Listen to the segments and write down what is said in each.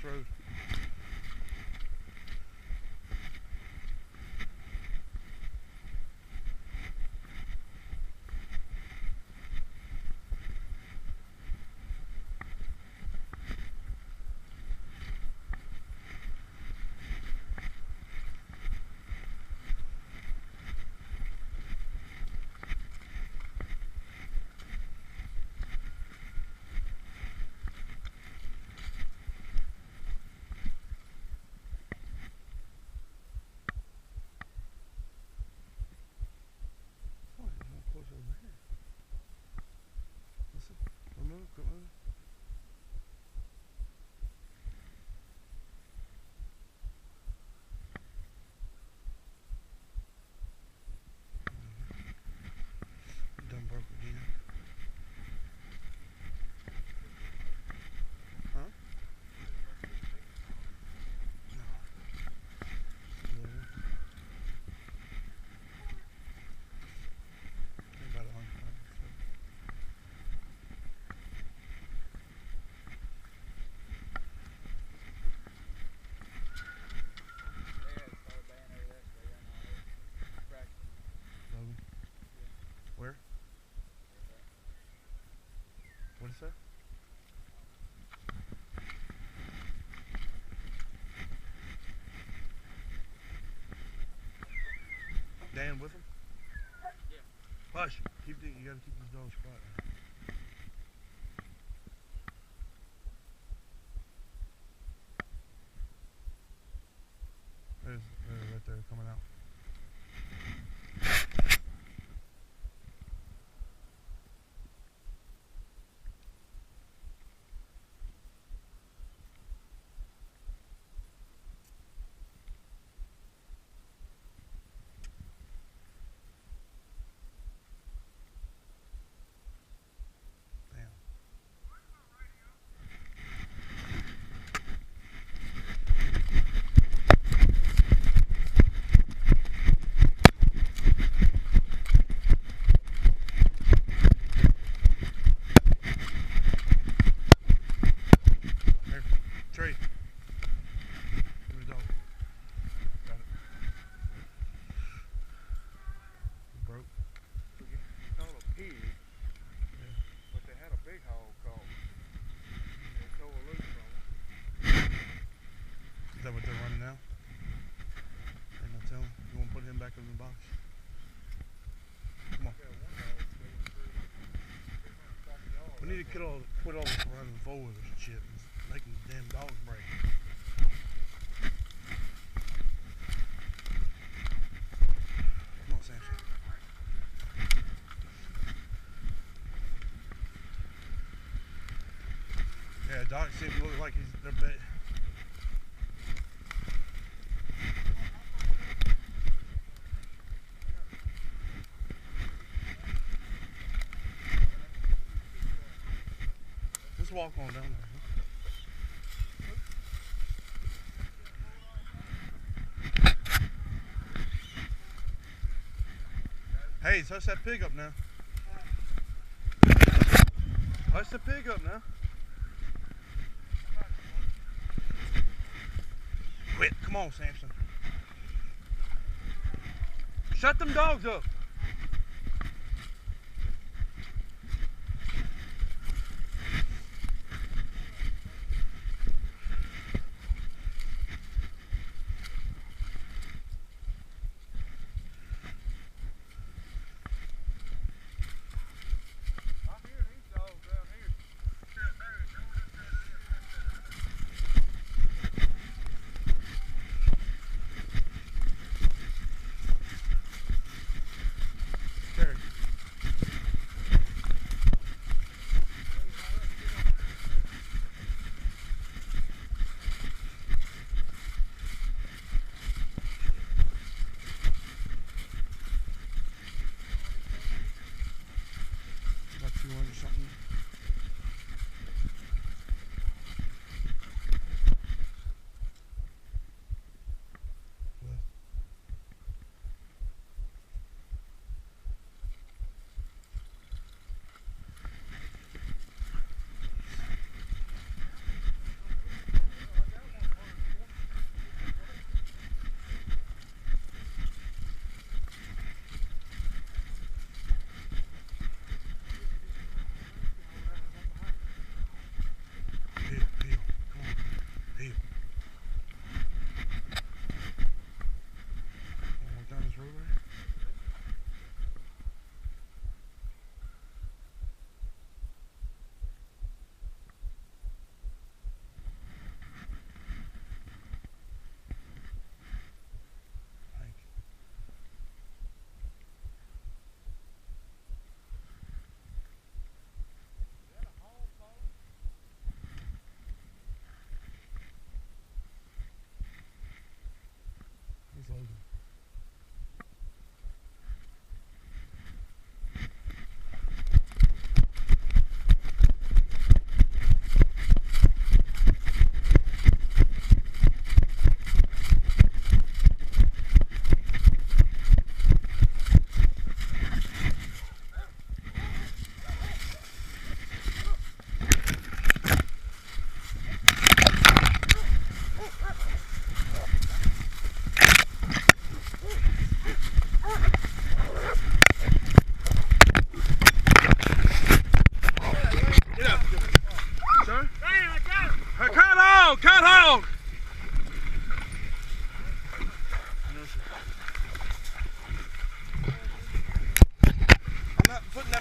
road. Over here. Listen, remove, quit moving. Done broke again. Huh? No. About 100. Where? What is that? Dan with him? Yeah. Hush. You gotta keep these dogs quiet. There's right there coming out. Trey. Give me the dog. Got it. It broke. It's called a pig. Yeah. But they had a big hog called. They tore loose from him. Is that what they're running now? Ain't no telling. You want to put him back in the box? Come on. We need to quit all this running forward and shit. Making the damn dogs break. Come on, Samson. Yeah, Doc seems to look like they're bad. Just walk on down there. Hey, hush that pig up now. Hush the pig up now. Quit. Come on, Samson. Shut them dogs up.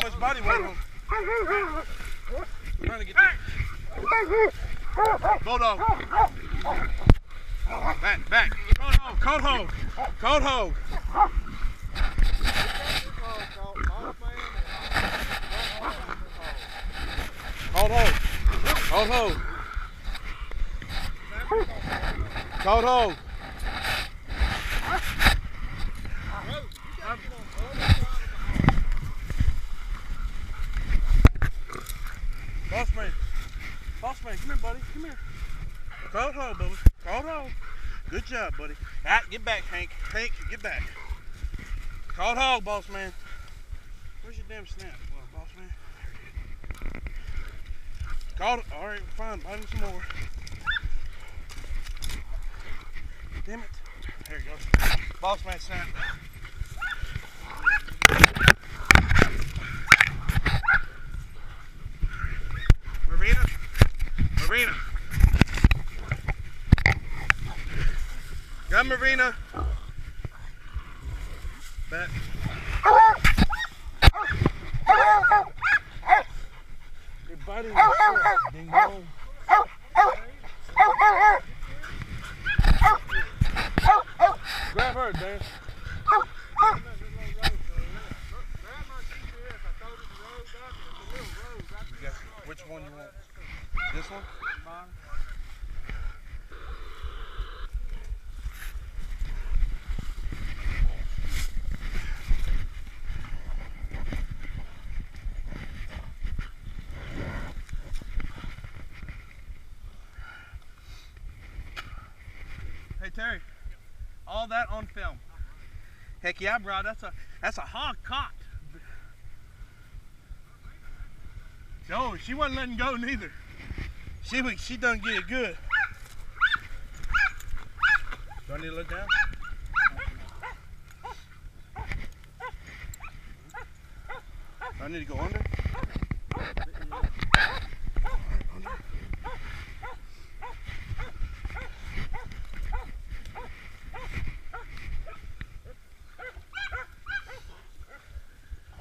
much body weight on. We're trying to get this. Bulldog. Back. Cold hog. Cold hog. Cold hog. Cold hog. Cold hog. Boss man, come here, buddy. Come here. Cold hog, buddy. Cold hog. Good job, buddy. Alright, get back, Hank. Hank, get back. Cold hog, boss man. Where's your damn snap? Well, boss man. Cold. Alright, fine. Bite him some more. Damn it. There you go. Boss man snap. Marina. Got Marina. Back. You're biting your foot, dingo. Grab her, Dan. Which one you want? This one? Hey Terry, all that on film. Heck yeah, bro, that's a hog caught. No, she wasn't letting go neither. She done get it good. Do I need to look down? Do I need to go under?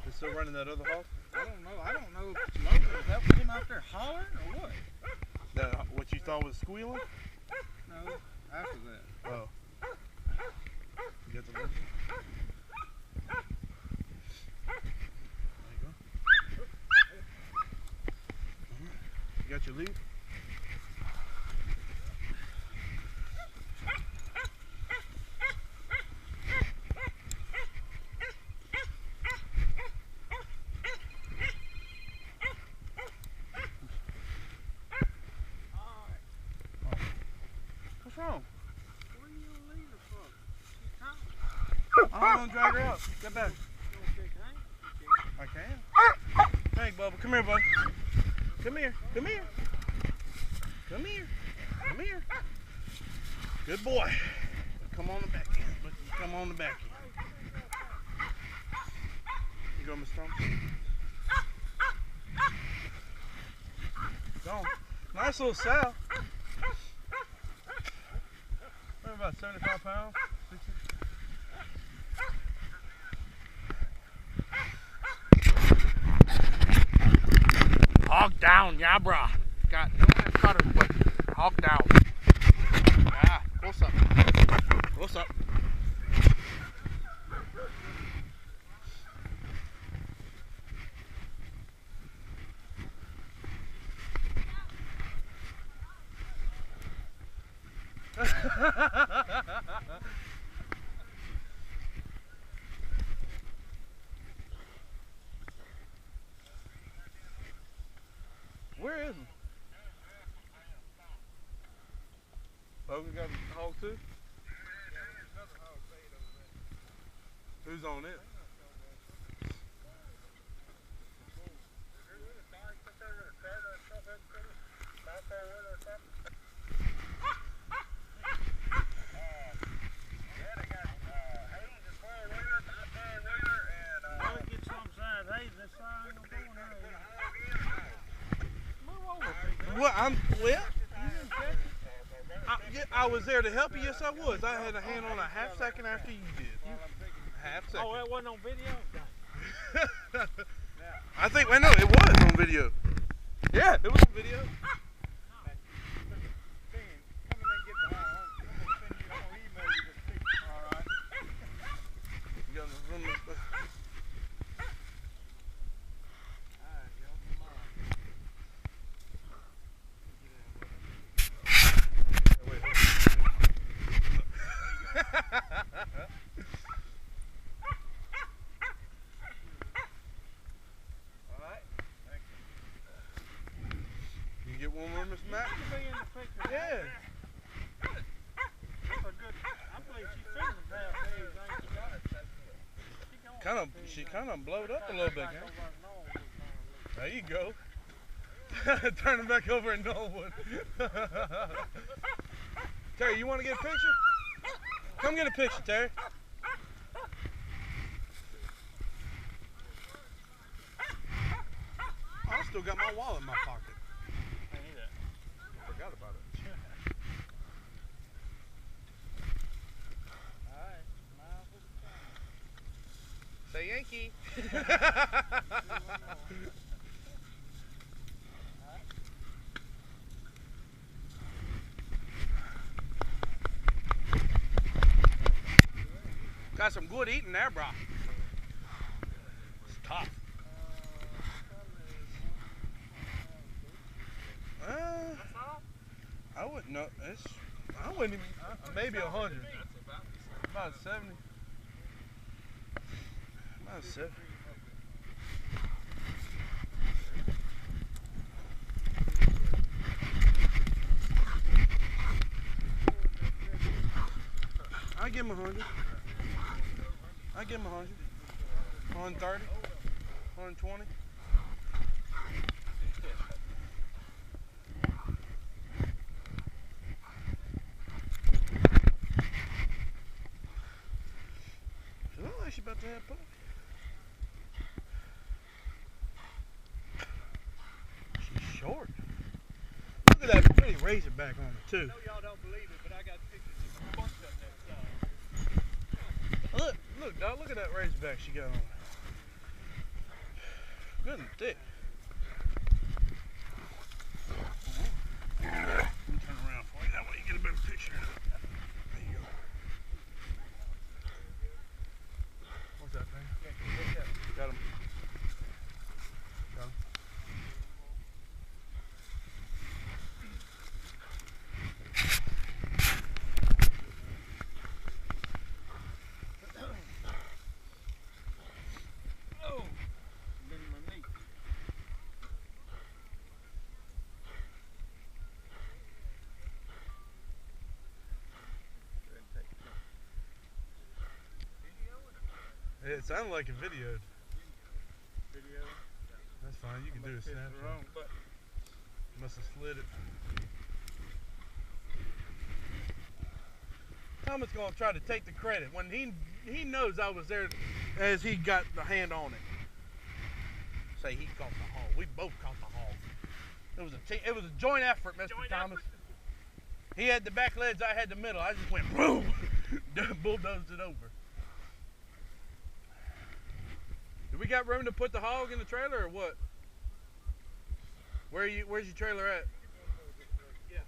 Is still running that other hog? I don't know if it's local. Is that him out there hollering or what? What you thought was squealing? No, after that. Oh. You got the lotion? There you go. You got your lead? What's wrong? Where are you leaving from? I'm gonna drag her out. Get back. You want to shake hands? I can. Hey, Bubba. Come here, bud. Come here. Come here. Come here. Come here. Good boy. Come on the back end. Come on the back end. You go, Mr. Thompson. Go. Nice little sow. About 75 pounds. 60. Hog down, yeah, brah. Got cutter, but hog down. Yeah, close up. Close up. Where is he? Logan got a hog too? Who's on it? I was there to help you. Yes, I was. I had a hand on a half second after you did. Half second. Oh, that wasn't on video? I think, well, no, it was on video. Yeah, it was on video. Get one more, Miss Matt? Yeah. She kind of blowed up a little bit. There you go. Turn it back over in Norwood. Terry, you want to get a picture? Come get a picture, Terry. Oh, I still got my wallet in my pocket. Forgot about it. Alright, smile for the Say Yankee. Got some good eating there, bro. It's tough. I wouldn't know. I wouldn't even. Maybe 100. About 70. About 70. I give him 100. I give him 100. 130. 120. She's about to have puppy. She's short. Look at that pretty razorback on it too. I know y'all don't believe it, but I got pictures of a bunch of them. Look, dog, look at that razorback she got on. Good and thick. Let me turn around for you. That way you get a better picture. There you go. What's that thing? Got him. Got him. Oh, been my knee. It sounded like a video. Video. That's fine. You can do a snapshot. Must have slid it. Thomas gonna try to take the credit when he knows I was there as he got the hand on it. Say he caught the hog. We both caught the hog. It was a joint effort, Mr. Thomas. He had the back legs, I had the middle. I just went boom, bulldozed it over. Do we got room to put the hog in the trailer or what? Where's your trailer at? Yeah.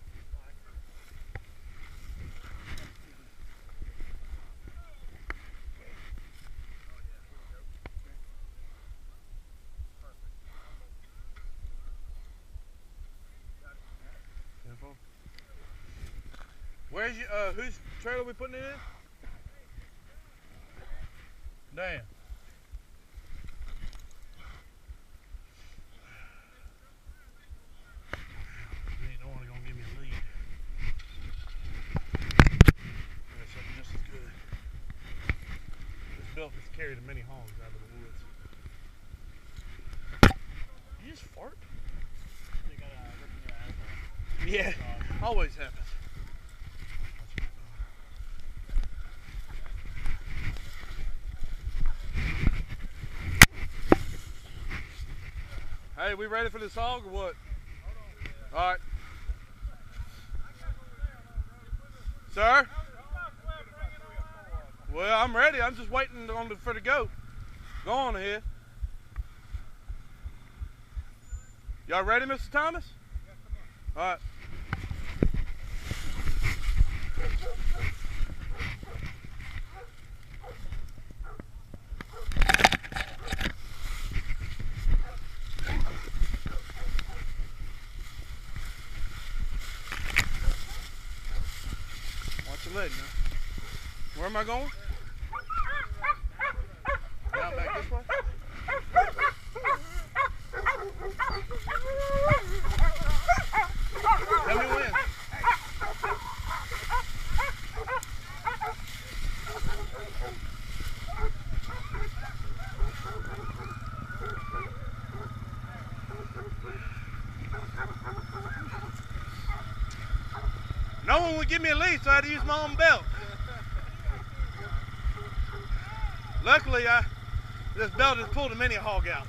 Where's your whose trailer we putting it in? Damn. Carried many hogs out of the woods. You just fart? They got a rip in your asshole. Yeah, always happens. Hey, we ready for this hog or what? All right. Sir? Well, I'm ready. I'm just waiting for the goat. Go on ahead. Y'all ready, Mr. Thomas? All right. Watch your leg now. Where am I going? Down back this way? Tell me when. No one would give me a lead, so I had to use my own belt. Luckily, this belt has pulled a mini hog out.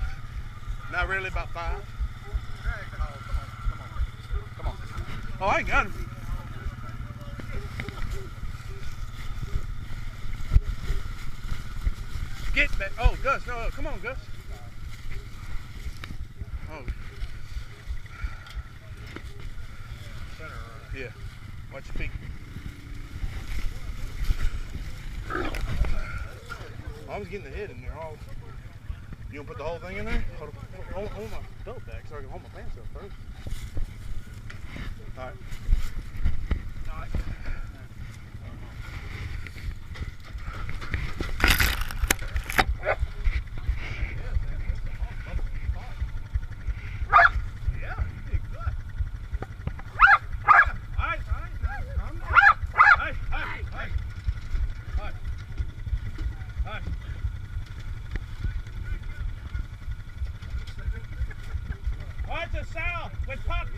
Not really, about 5. Come on. Oh, I got him. Get back. Oh, Gus, no, come on, Gus. Oh. Yeah. Watch your feet. I was getting the head in there. You gonna put the whole thing in there? Hold my belt back so I can hold my pants up first. All right. To south with pups.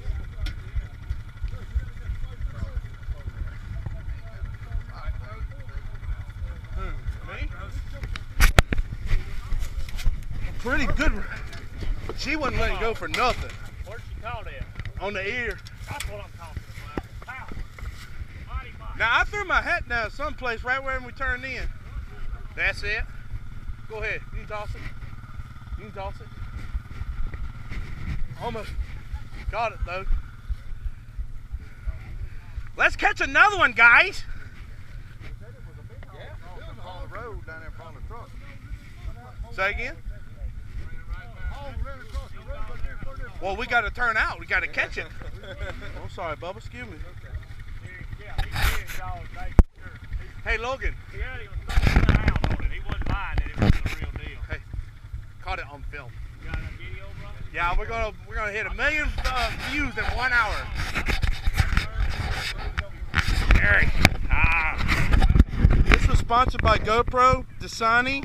Me? Pretty good. She wouldn't let it go for nothing. Where'd she caught it? On the ear. That's what I'm talking about. Pow. Now I threw my hat down someplace right where we turned in. That's it. Go ahead. You can toss it. You can toss it. Almost got it though. Let's catch another one, guys. On the road down there in front of the truck. Say again? Well, we got to turn out. We got to catch it. Oh, sorry, Bubba. Excuse me. Hey, Logan. He wasn't lying that it was the real deal. Hey, caught it on film. You got a video, bro? Yeah, we're gonna hit 1 million views in 1 hour. Eric. This was sponsored by GoPro, Dasani,